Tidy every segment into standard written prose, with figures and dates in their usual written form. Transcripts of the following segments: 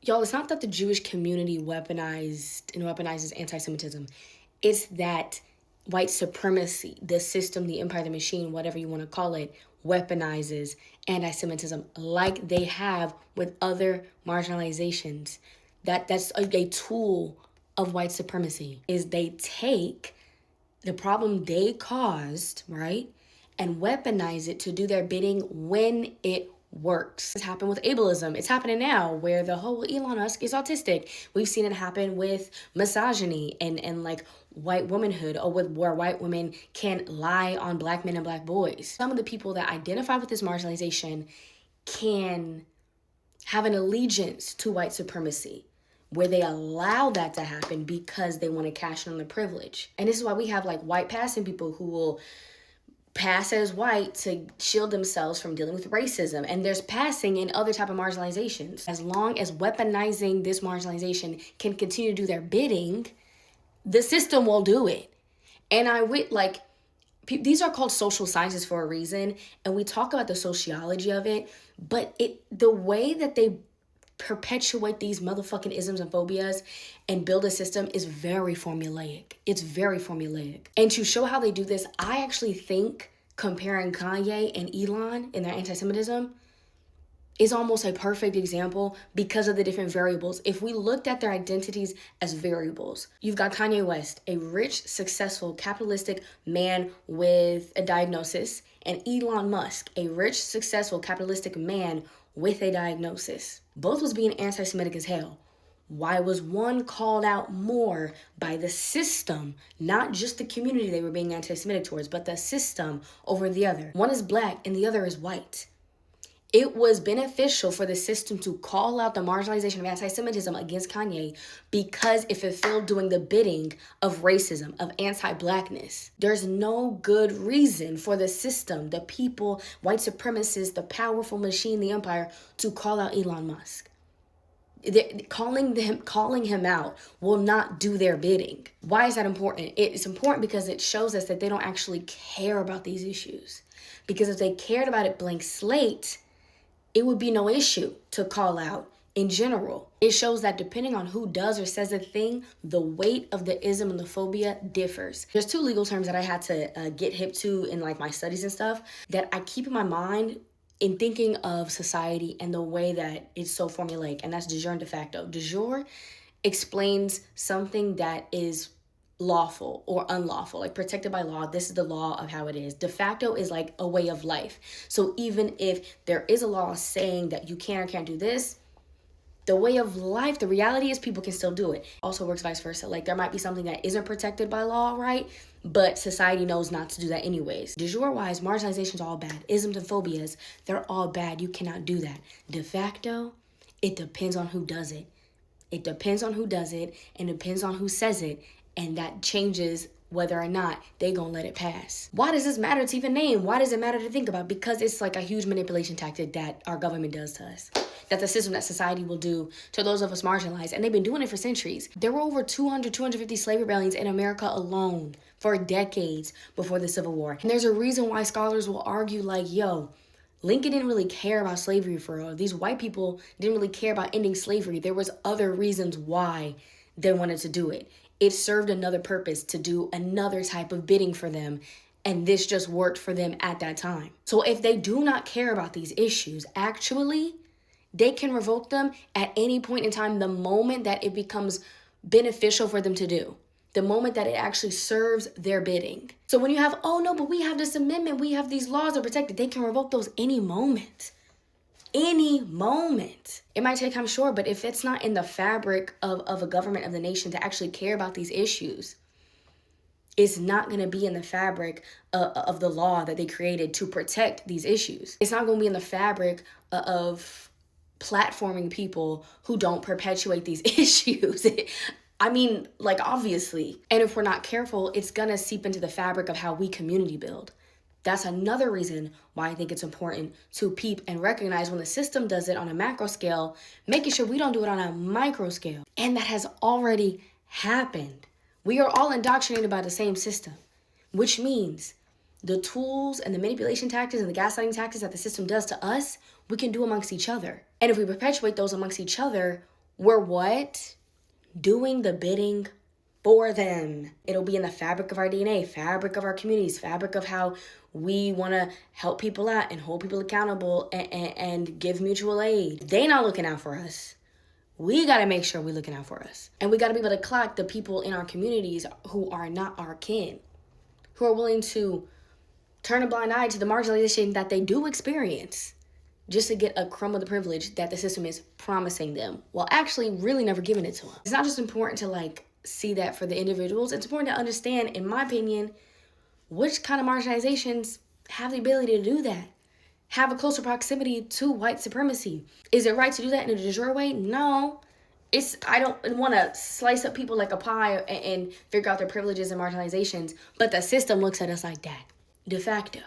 Y'all, it's not that the Jewish community weaponizes anti-Semitism. It's that white supremacy, the system, the empire, the machine, whatever you want to call it, weaponizes anti-Semitism like they have with other marginalizations. That's a tool of white supremacy, is they take the problem they caused, right, and weaponize it to do their bidding when it works. It's happened with ableism. It's happening now where the whole Elon Musk is autistic. We've seen it happen with misogyny and like white womanhood, or with where white women can lie on black men and black boys. Some of the people that identify with this marginalization can have an allegiance to white supremacy, where they allow that to happen because they want to cash in on the privilege. And this is why we have like white passing people who will pass as white to shield themselves from dealing with racism. And there's passing in other type of marginalizations. As long as weaponizing this marginalization can continue to do their bidding, the system will do it. And these are called social sciences for a reason, and we talk about the sociology of it, but the way that they perpetuate these motherfucking isms and phobias and build a system is very formulaic. It's very formulaic. And to show how they do this, I actually think comparing Kanye and Elon in their anti-Semitism is almost a perfect example because of the different variables. If we looked at their identities as variables, you've got Kanye West, a rich, successful, capitalistic man with a diagnosis, and Elon Musk, a rich, successful, capitalistic man with a diagnosis. Both was being anti-Semitic as hell. Why was one called out more by the system, not just the community they were being anti-Semitic towards, but the system over the other? One is black and the other is white. It was beneficial for the system to call out the marginalization of anti-Semitism against Kanye because it fulfilled doing the bidding of racism, of anti-blackness. There's no good reason for the system, the people, white supremacists, the powerful machine, the empire, to call out Elon Musk. Calling him out will not do their bidding. Why is that important? It's important because it shows us that they don't actually care about these issues. Because if they cared about it blank slate, it would be no issue to call out in general. It shows that depending on who does or says a thing, the weight of the ism and the phobia differs. There's two legal terms that I had to get hip to in like my studies and stuff that I keep in my mind in thinking of society and the way that it's so formulaic, and that's de jure and de facto. De jure explains something that is lawful or unlawful, like protected by law. This is the law of how it is. De facto is like a way of life. So even if there is a law saying that you can or can't do this, the way of life, the reality is people can still do it. Also works vice versa. Like there might be something that isn't protected by law, right? But society knows not to do that anyways. De jure wise, marginalization is all bad. Isms and phobias, they're all bad. You cannot do that. De facto, it depends on who does it. It depends on who does it and depends on who says it. And that changes whether or not they gonna let it pass. Why does this matter to even name? Why does it matter to think about? Because it's like a huge manipulation tactic that our government does to us, that the system, that society will do to those of us marginalized. And they've been doing it for centuries. There were over 250 slave rebellions in America alone for decades before the Civil War. And there's a reason why scholars will argue like, yo, Lincoln didn't really care about slavery for real. These white people didn't really care about ending slavery. There was other reasons why they wanted to do it. It served another purpose, to do another type of bidding for them. And this just worked for them at that time. So if they do not care about these issues, actually, they can revoke them at any point in time, the moment that it becomes beneficial for them to do. The moment that it actually serves their bidding. So when you have, oh no, but we have this amendment, we have these laws that protect it, they can revoke those any moment. Any moment. It might take time, sure, but if it's not in the fabric of a government, of the nation, to actually care about these issues, it's not going to be in the fabric of the law that they created to protect these issues. It's not going to be in the fabric of platforming people who don't perpetuate these issues. I mean, like, obviously. And if we're not careful, it's going to seep into the fabric of how we community build. That's another reason why I think it's important to peep and recognize when the system does it on a macro scale, making sure we don't do it on a micro scale. And that has already happened. We are all indoctrinated by the same system, which means the tools and the manipulation tactics and the gaslighting tactics that the system does to us, we can do amongst each other. And if we perpetuate those amongst each other, We're what? Doing the bidding for them. It'll be in the fabric of our DNA, fabric of our communities, fabric of how we want to help people out and hold people accountable and give mutual aid. They not looking out for us. We got to make sure we're looking out for us. And we got to be able to clock the people in our communities who are not our kin, who are willing to turn a blind eye to the marginalization that they do experience just to get a crumb of the privilege that the system is promising them while actually really never giving it to them. It's not just important to like see that for the individuals. It's important to understand, in my opinion, which kind of marginalizations have the ability to do that, have a closer proximity to white supremacy. Is it right to do that in a de jure way? No. I don't want to slice up people like a pie and figure out their privileges and marginalizations, but the system looks at us like that. De facto.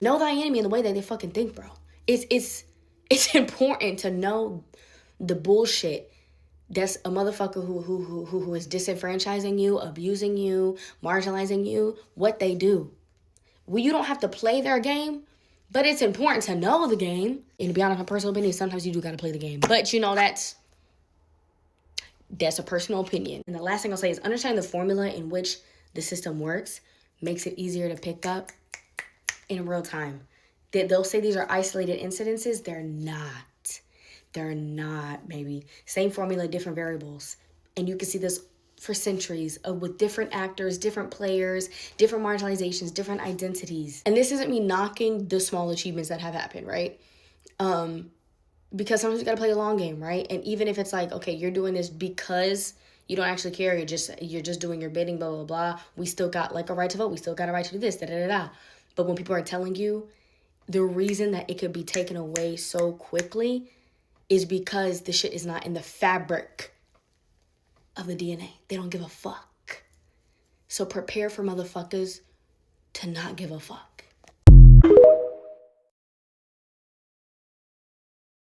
Know thy enemy in the way that they fucking think, bro. It's important to know the bullshit that's a motherfucker who is disenfranchising you, abusing you, marginalizing you, what they do. Well, you don't have to play their game, but it's important to know the game. And to be honest, my personal opinion, sometimes you do got to play the game. But you know, that's a personal opinion. And the last thing I'll say is understanding the formula in which the system works makes it easier to pick up in real time. They'll say these are isolated incidences. They're not. They're not, maybe. Same formula, different variables. And you can see this for centuries with different actors, different players, different marginalizations, different identities. And this isn't me knocking the small achievements that have happened, right? Because sometimes you gotta play the long game, right? And even if it's like, okay, you're doing this because you don't actually care, you're just doing your bidding, blah, blah, blah. We still got like a right to vote. We still got a right to do this, da, da, da, da. But when people are telling you the reason that it could be taken away so quickly is because the shit is not in the fabric of the DNA. They don't give a fuck. So prepare for motherfuckers to not give a fuck.